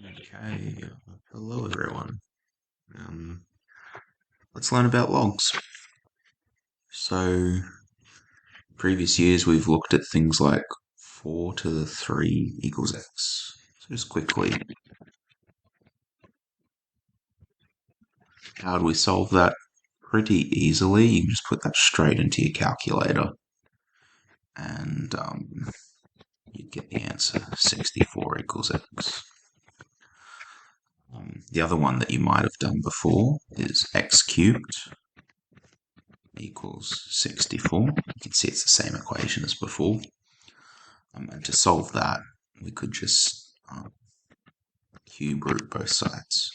Okay, hello everyone. Um, let's learn about logs. So, previous years we've looked at things like 4 to the 3 equals x. So just quickly, how do we solve that? Pretty easily. You can just put that straight into your calculator and you get the answer, 64 equals x. The other one that you might have done before is x cubed equals 64. You can see it's the same equation as before. And to solve that, we could just cube root both sides.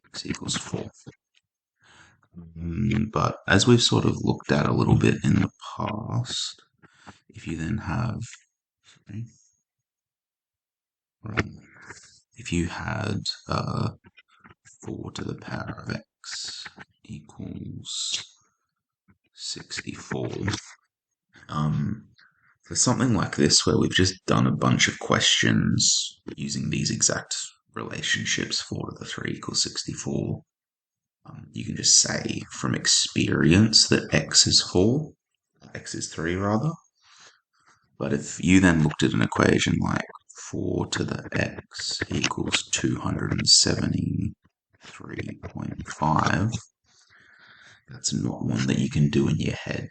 X equals 4. But as we've sort of looked at a little bit in the past, if you then have, if you had 4 to the power of x equals 64, for something like this where we've just done a bunch of questions using these exact relationships, 4 to the 3 equals 64, you can just say from experience that x is 4, x is 3 rather. But if you then looked at an equation like 4 to the x equals 273.5, that's not one that you can do in your head.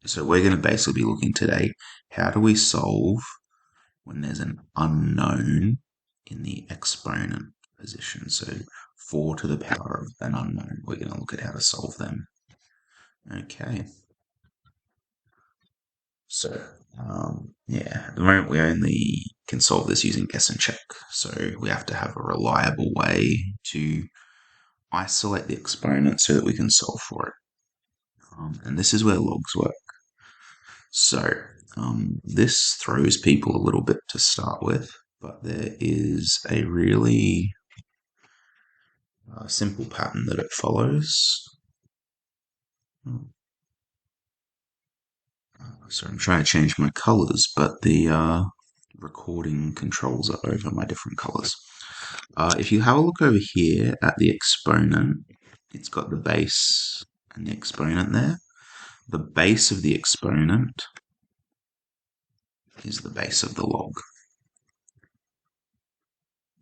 So we're going to basically be looking today, how do we solve when there's an unknown in the exponent position? So 4 to the power of an unknown. We're going to look at how to solve them. Okay. So, at the moment we only can solve this using guess and check. So we have to have a reliable way to isolate the exponent so that we can solve for it. And this is where logs work. So this throws people a little bit to start with, but there is a really simple pattern that it follows. So I'm trying to change my colors, but the recording controls are over my different colors. If you have a look over here at the exponent, it's got the base and the exponent there. The base of the exponent is the base of the log.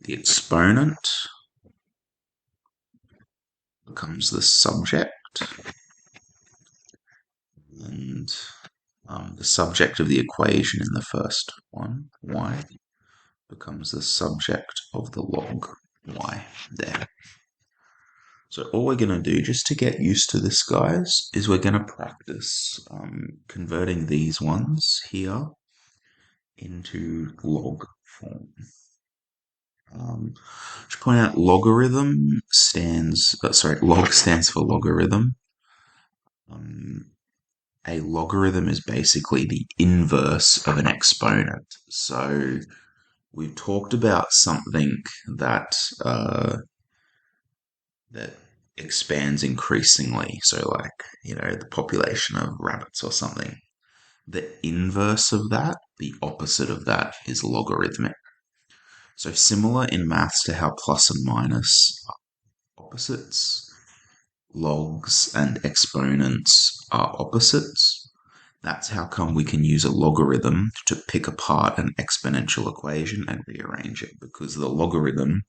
The exponent becomes the subject, and the subject of the equation in the first one, y, becomes the subject of the log, y, there. So all we're going to do, just to get used to this, guys, is we're going to practice converting these ones here into log form. To point out, log stands for logarithm. A logarithm is basically the inverse of an exponent. So we've talked about something that that expands increasingly. So like, the population of rabbits or something. The inverse of that, the opposite of that, is logarithmic. So similar in maths to how plus and minus are opposites, logs and exponents are opposites. That's how come we can use a logarithm to pick apart an exponential equation and rearrange it, because the logarithm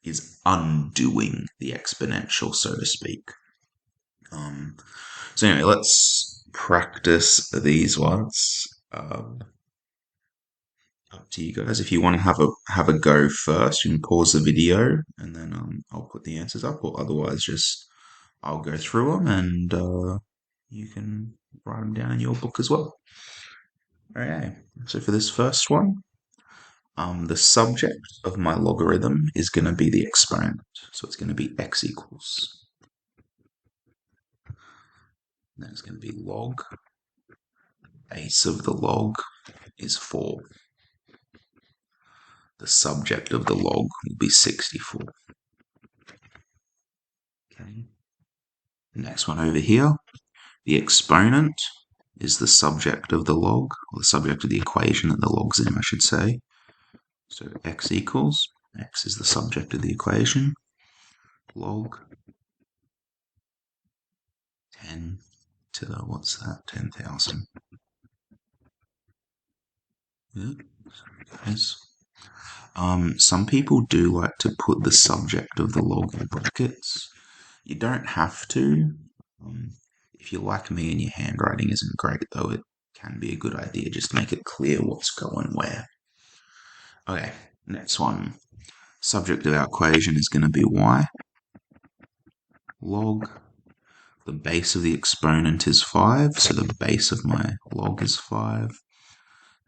is undoing the exponential, so to speak. So anyway, let's practice these ones. Up to you guys. If you want to have a go first, you can pause the video and then I'll put the answers up, or otherwise just I'll go through them and you can write them down in your book as well. Okay, so for this first one, the subject of my logarithm is going to be the exponent. So it's going to be x equals. Then it's going to be log. Base of the log is 4. The subject of the log will be 64. Okay. The next one over here, the exponent is the subject of the log, or the subject of the equation that the log's in, I should say. So x equals, x is the subject of the equation, log 10 to the, what's that, 10,000. Yeah, guys. Some people do like to put the subject of the log in brackets. You don't have to. Um, if you're like me and your handwriting isn't great, though, it can be a good idea just to make it clear what's going where. Okay, next one. Subject of our equation is going to be y. Log. The base of the exponent is 5, so the base of my log is 5.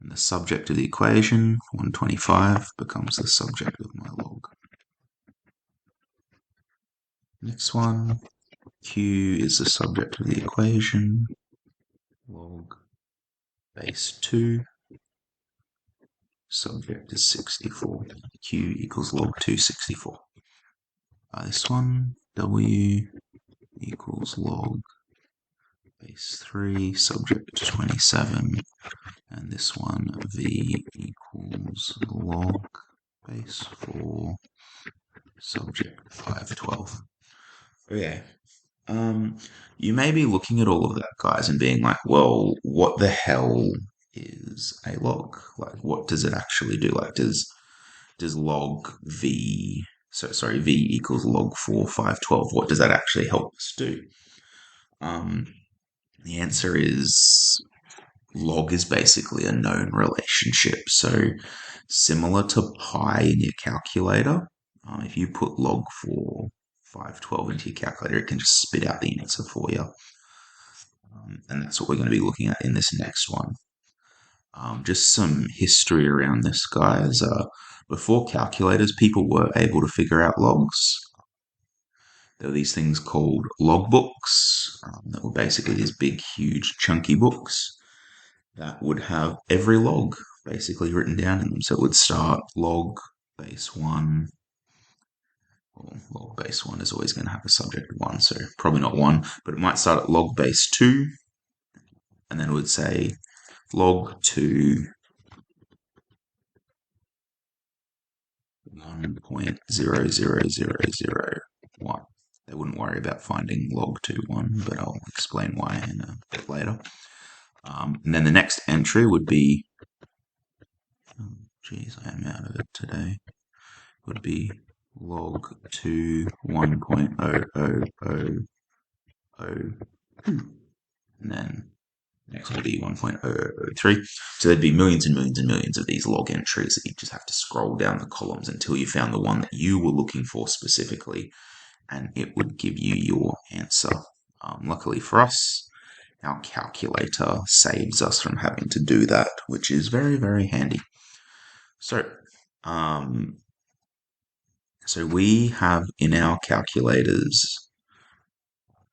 And the subject of the equation, 125, becomes the subject of my log. Next one, q is the subject of the equation, log base 2, subject is 64. Q equals log 264. This one, w equals log base 3, subject 27. And this one, v equals log base 4, subject 512. Okay. You may be looking at all of that, guys, and being like, well, what the hell is a log? Like, what does it actually do? Like, does log v, v equals log 4, 512, what does that actually help us do? The answer is log is basically a known relationship. So similar to pi in your calculator, if you put log 4, 512 into your calculator, it can just spit out the answer for you. And that's what we're going to be looking at in this next one. Just some history around this, guys. Before calculators, people were able to figure out logs. There were these things called logbooks that were basically these big, huge, chunky books that would have every log basically written down in them. So it would start log base 1. Well, log base 1 is always going to have a subject of 1, so probably not 1, but it might start at log base 2, and then it would say log 2 1.00001. They wouldn't worry about finding log 2 1, but I'll explain why in a bit later. And then the next entry would be, geez, I am out of it today, would be log 2 1.00002, and then next would be 1.003. So there'd be millions and millions and millions of these log entries that you just have to scroll down the columns until you found the one that you were looking for specifically, and it would give you your answer. Luckily for us, our calculator saves us from having to do that, which is very, very handy. So we have in our calculators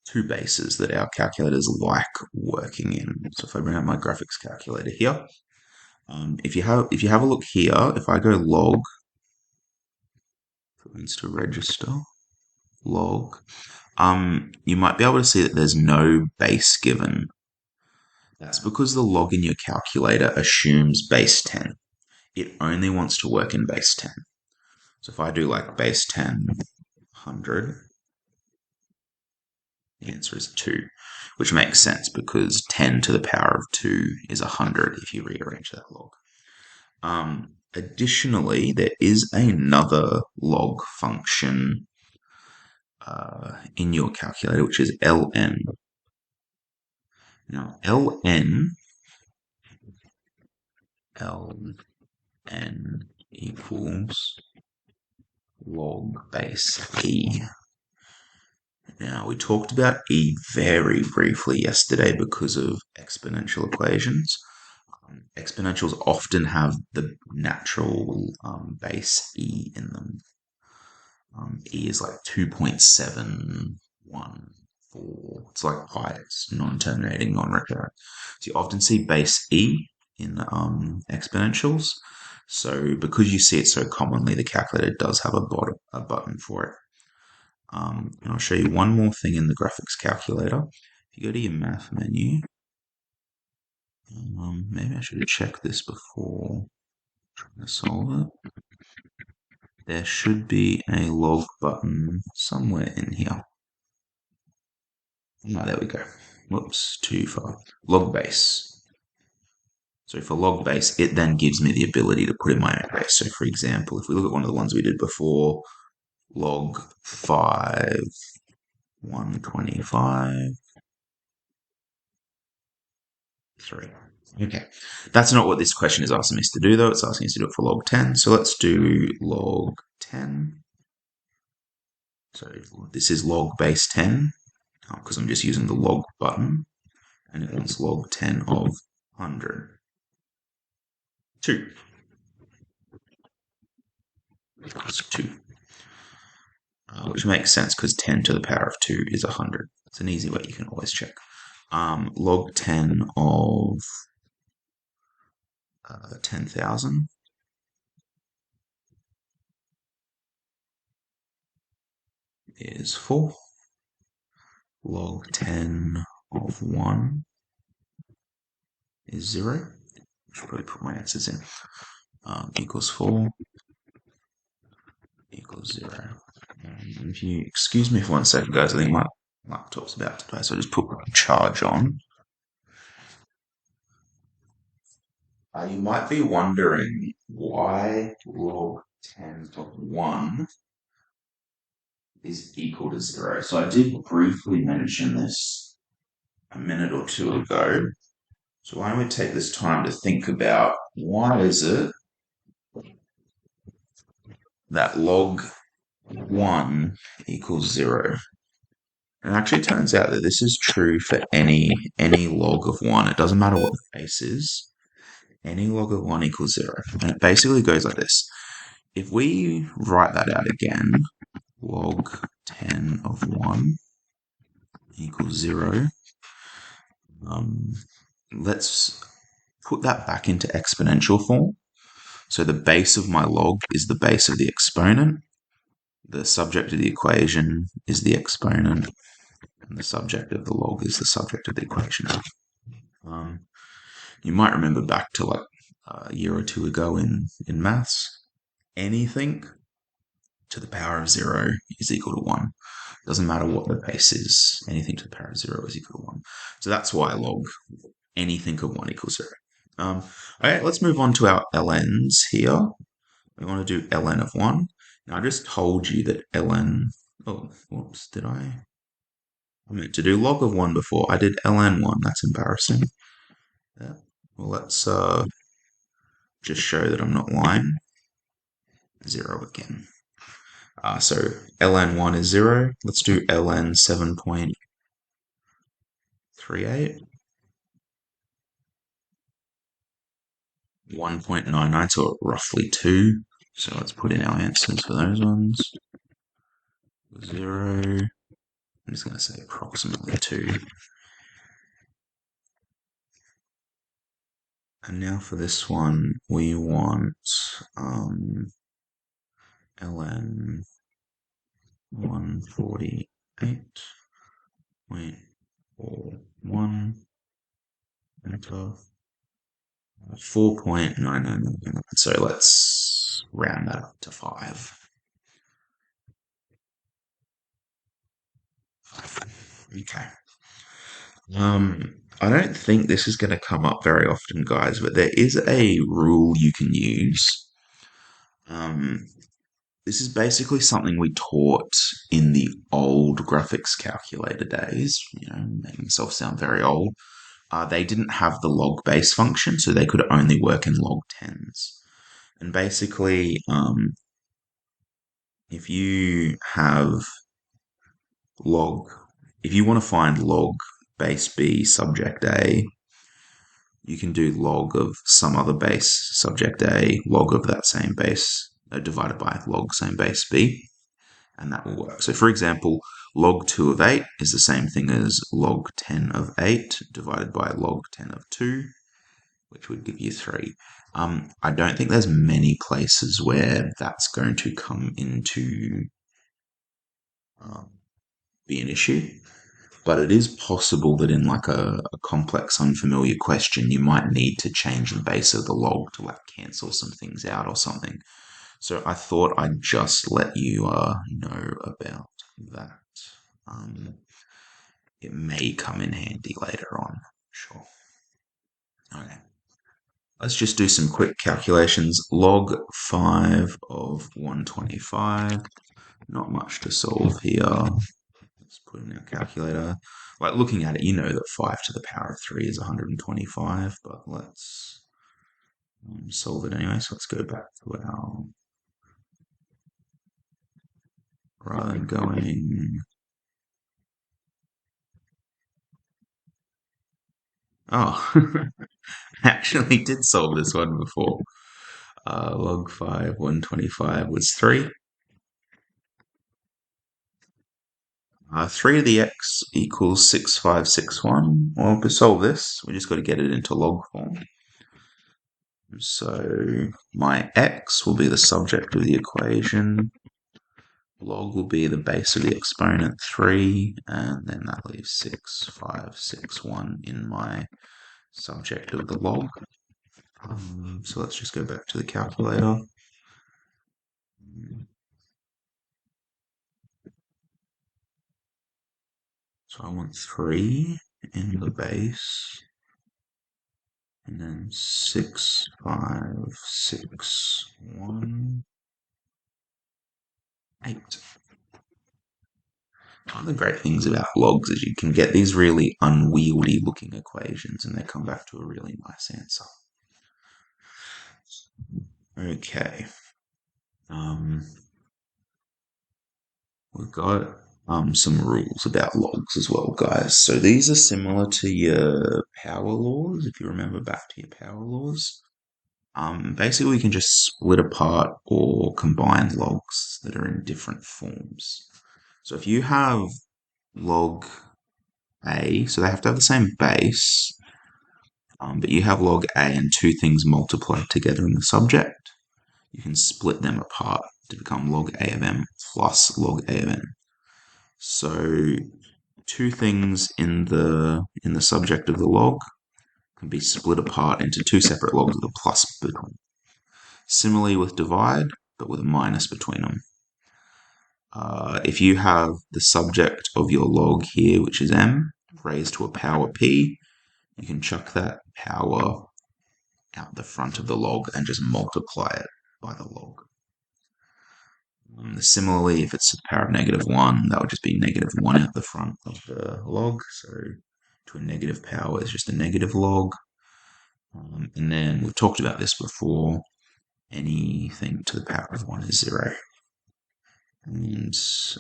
two bases that our calculators like working in. So if I bring up my graphics calculator here, if you have a look here, if I go log, it means to register, log, you might be able to see that there's no base given. That's because the log in your calculator assumes base 10. It only wants to work in base 10. So if I do like base 10, 100, the answer is 2, which makes sense because 10 to the power of 2 is 100 if you rearrange that log. Additionally, there is another log function in your calculator, which is ln. Now, ln equals log base e. Now, we talked about e very briefly yesterday because of exponential equations. Exponentials often have the natural base e in them. E is like 2.714. It's like pi, it's non-terminating, non-recurrent. So you often see base e in exponentials. So because you see it so commonly, the calculator does have a button for it. And I'll show you one more thing in the graphics calculator. If you go to your math menu, maybe I should have checked this before. Trying to solve it. There should be a log button somewhere in here. Oh, there we go. Whoops, too far. Log base. So for log base, it then gives me the ability to put in my own base. So for example, if we look at one of the ones we did before, log 5, 125, 3. Okay, that's not what this question is asking us to do though. It's asking us to do it for log 10. So let's do log 10. So this is log base 10 because I'm just using the log button, and it wants log 10 of 100. 2 equals 2, which makes sense because 10 to the power of 2 is 100. It's an easy way you can always check. Log 10 of 10,000 is 4. Log 10 of 1 is 0. I should probably put my answers in. Equals 4 equals 0. And if you excuse me for 1 second, guys, I think my laptop's about to die, so I just put my charge on. You might be wondering why log 10 of 1 is equal to 0. So I did briefly mention this a minute or two ago. So why don't we take this time to think about why is it that log 1 equals 0? And it actually turns out that this is true for any log of 1. It doesn't matter what the base is. Any log of 1 equals 0. And it basically goes like this. If we write that out again, log 10 of 1 equals 0. Let's put that back into exponential form. So the base of my log is the base of the exponent. The subject of the equation is the exponent. And the subject of the log is the subject of the equation. You might remember back to like a year or two ago in maths, anything to the power of 0 is equal to 1. Doesn't matter what the base is, anything to the power of 0 is equal to 1. So that's why log anything of 1 equals 0. Okay, let's move on to our ln's here. We want to do ln of 1. Now, I just told you that ln... Oh, whoops, did I meant to do log of 1 before. I did ln 1. That's embarrassing. Yeah. Well, let's just show that I'm not lying. 0 again. So ln 1 is 0. Let's do ln 7.38. 1.99, so roughly 2. So let's put in our answers for those ones. 0. I'm just going to say approximately 2. And now for this one, we want ln 148.41 enter 4.999. So let's round that up to 5. Okay. I don't think this is going to come up very often, guys, but there is a rule you can use. This is basically something we taught in the old graphics calculator days, making myself sound very old. They didn't have the log base function, so they could only work in log 10s. And basically, if you have if you want to find log base B subject A, you can do log of some other base subject A, log of that same base, divided by log same base B, and that will work. So for example, log 2 of 8 is the same thing as log 10 of 8 divided by log 10 of 2, which would give you 3. I don't think there's many places where that's going to come into be an issue. But it is possible that in like a complex, unfamiliar question, you might need to change the base of the log to like cancel some things out or something. So I thought I'd just let you know about that. Um, it may come in handy later on. Sure. Okay. Let's just do some quick calculations. Log 5 of 125. Not much to solve here. Let's put in our calculator. Like looking at it, you know that 5 to the power of 3 is 125, but let's solve it anyway. So let's go back to our, rather than going, oh, I actually did solve this one before. Log 5, 125 was 3. 3 to the x equals 6561. Well, to solve this, we just got to get it into log form. So my x will be the subject of the equation. Log will be the base of the exponent 3, and then that leaves 6561 in my subject of the log. So let's just go back to the calculator. So I want 3 in the base, and then 6561, 8. One of the great things about logs is you can get these really unwieldy looking equations and they come back to a really nice answer. Okay. We've got some rules about logs as well, guys. So these are similar to your power laws, if you remember back to your power laws. Basically, we can just split apart or combine logs that are in different forms. So if you have log A, so they have to have the same base, but you have log A and two things multiplied together in the subject, you can split them apart to become log A of M plus log A of N. So two things in the subject of the log can be split apart into two separate logs with a plus between. Similarly with divide, but with a minus between them. If you have the subject of your log here, which is M, raised to a power P, you can chuck that power out the front of the log and just multiply it by the log. Similarly, if it's to the power of -1, that would just be -1 out the front of the log. So to a negative power is just a negative log. And then we've talked about this before. Anything to the power of 1 is 0. And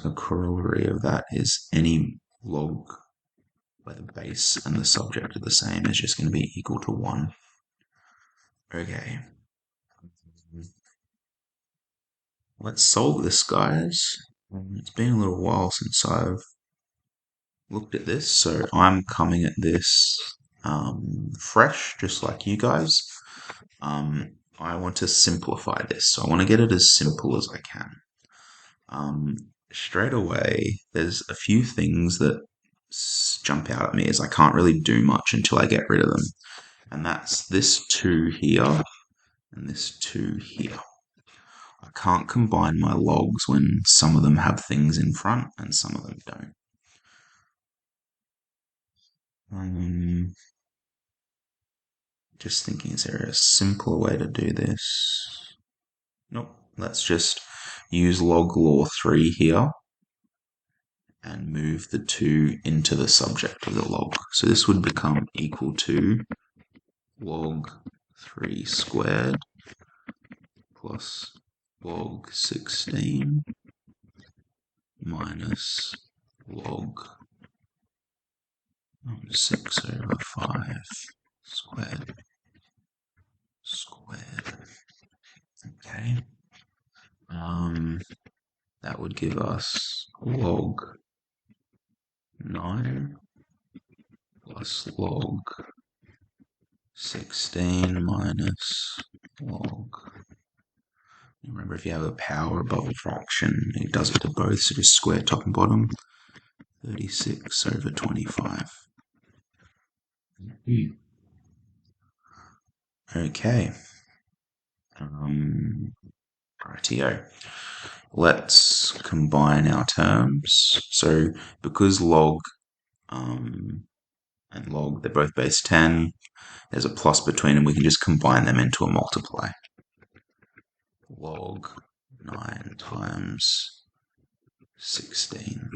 a corollary of that is any log where the base and the subject are the same is just going to be equal to 1. Okay. Let's solve this, guys. It's been a little while since I've looked at this, so I'm coming at this fresh, just like you guys. I want to simplify this, so I want to get it as simple as I can. Straight away, there's a few things that jump out at me as I can't really do much until I get rid of them, and that's this 2 here and this 2 here. I can't combine my logs when some of them have things in front and some of them don't. Just thinking, is there a simpler way to do this? Nope. Let's just use log law 3 here and move the 2 into the subject of the log. So this would become equal to log 3 squared plus log 16 minus log 6 over 5 squared. Okay. That would give us log 9 plus log 16 minus log. Remember, if you have a power above a fraction, it does it to both, so just square top and bottom. 36 over 25. Okay. Rightio. Let's combine our terms. So because log and log, they're both base 10, there's a plus between them, we can just combine them into a multiply. Log 9 times 16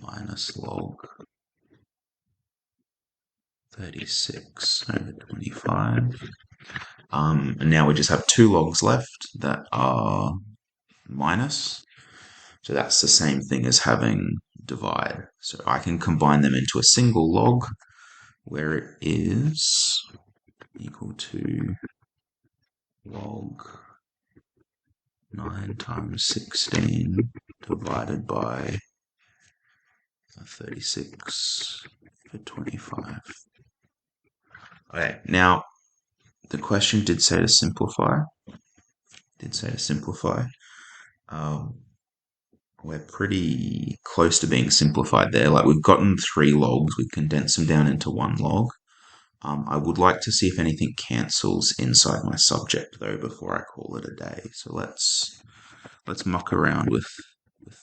minus log 36 over 25. And now we just have two logs left that are minus. So that's the same thing as having divide. So I can combine them into a single log where it is equal to log 9 times 16 divided by 36 for 25. Okay, now the question did say to simplify. We're pretty close to being simplified there. Like we've gotten 3 logs, we've condensed them down into 1 log. I would like to see if anything cancels inside my subject though before I call it a day. So let's muck around with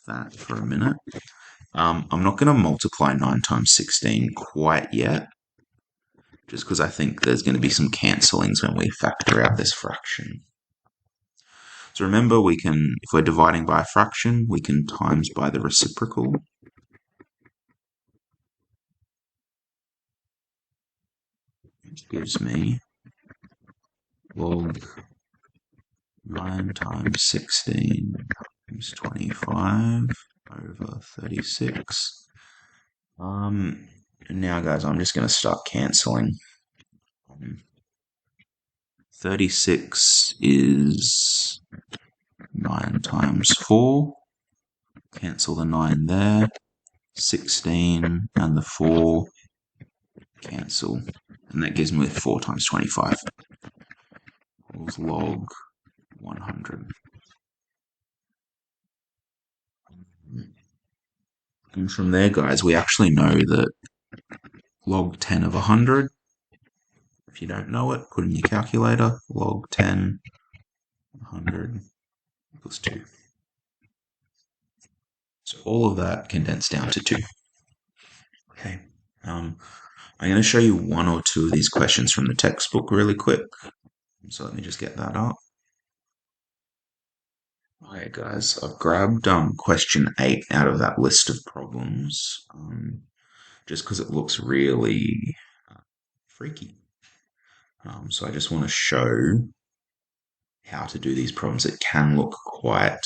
that for a minute. I'm not going to multiply 9 times 16 quite yet, just because I think there's going to be some cancellings when we factor out this fraction. So remember, we can, if we're dividing by a fraction, we can times by the reciprocal. Which gives me log 9 times 16 times 25 over 36. And now, guys, I'm just going to start cancelling. 36 is 9 times 4. Cancel the 9 there. 16 and the 4 cancel. And that gives me 4 times 25. Equals log 100. And from there, guys, we actually know that log 10 of 100, if you don't know it, put in your calculator, log 10 100 equals 2. So all of that condensed down to 2. Okay. I'm going to show you 1 or 2 of these questions from the textbook really quick. So let me just get that up. Okay, guys, I've grabbed question 8 out of that list of problems, just because it looks really freaky. So I just want to show how to do these problems. It can look quite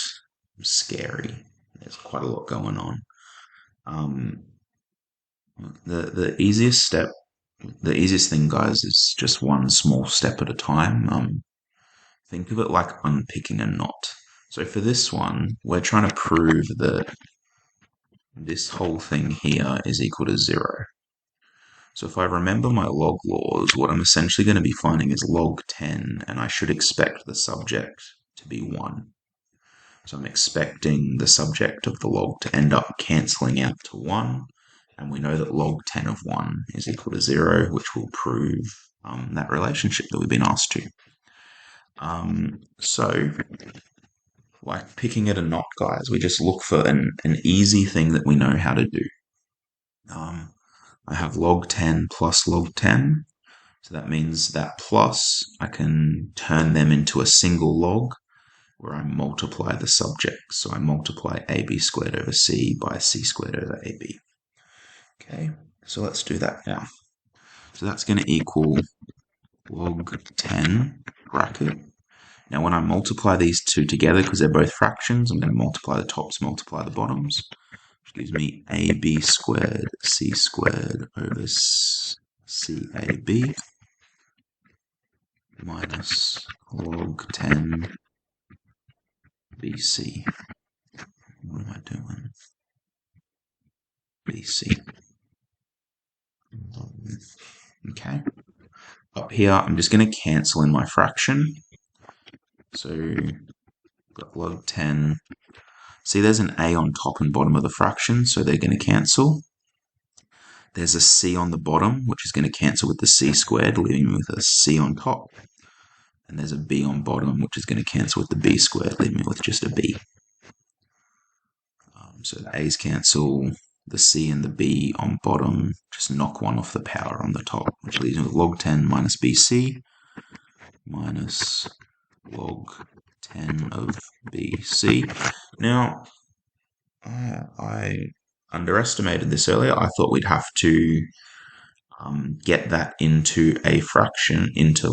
scary. There's quite a lot going on. The easiest thing, guys, is just one small step at a time. Think of it like unpicking a knot. So for this one, we're trying to prove that this whole thing here is equal to 0. So if I remember my log laws, what I'm essentially going to be finding is log 10, and I should expect the subject to be 1. So I'm expecting the subject of the log to end up cancelling out to 1, and we know that log 10 of 1 is equal to 0, which will prove that relationship that we've been asked to. So, like picking at a knot, guys, we just look for an easy thing that we know how to do. I have log 10 plus log 10, so that means that plus, I can turn them into a single log where I multiply the subject. So I multiply ab squared over c by c squared over ab. Okay, so let's do that now. So that's going to equal log 10 bracket. Now when I multiply these two together, because they're both fractions, I'm going to multiply the tops, multiply the bottoms, which gives me ab squared c squared over cab minus log 10 bc. What am I doing? bc. Okay. Up here, I'm just going to cancel in my fraction. So got log 10. See, there's an a on top and bottom of the fraction, so they're going to cancel. There's a c on the bottom, which is going to cancel with the c squared, leaving me with a c on top. And there's a b on bottom, which is going to cancel with the b squared, leaving me with just a b. So the a's cancel, the c and the b on bottom just knock one off the power on the top, which leaves me with log 10 minus bc minus log 10 of bc. Now, I underestimated this earlier. I thought we'd have to get that into a fraction, into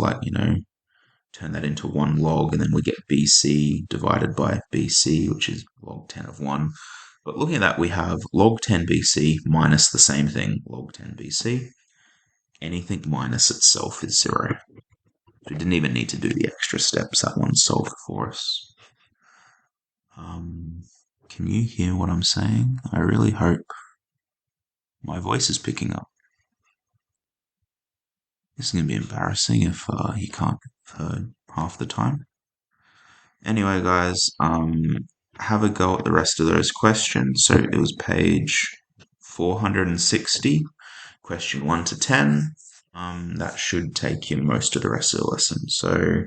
turn that into one log, and then we get BC divided by BC, which is log 10 of 1. But looking at that, we have log 10 BC minus the same thing, log 10 BC. Anything minus itself is 0. We didn't even need to do the extra steps. That one's solved for us. Can you hear what I'm saying? I really hope my voice is picking up. This is going to be embarrassing if you can't hear half the time. Anyway, guys, have a go at the rest of those questions. So it was page 460, question 1 to 10. That should take you most of the rest of the lesson. So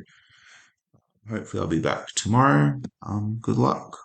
hopefully I'll be back tomorrow. Good luck.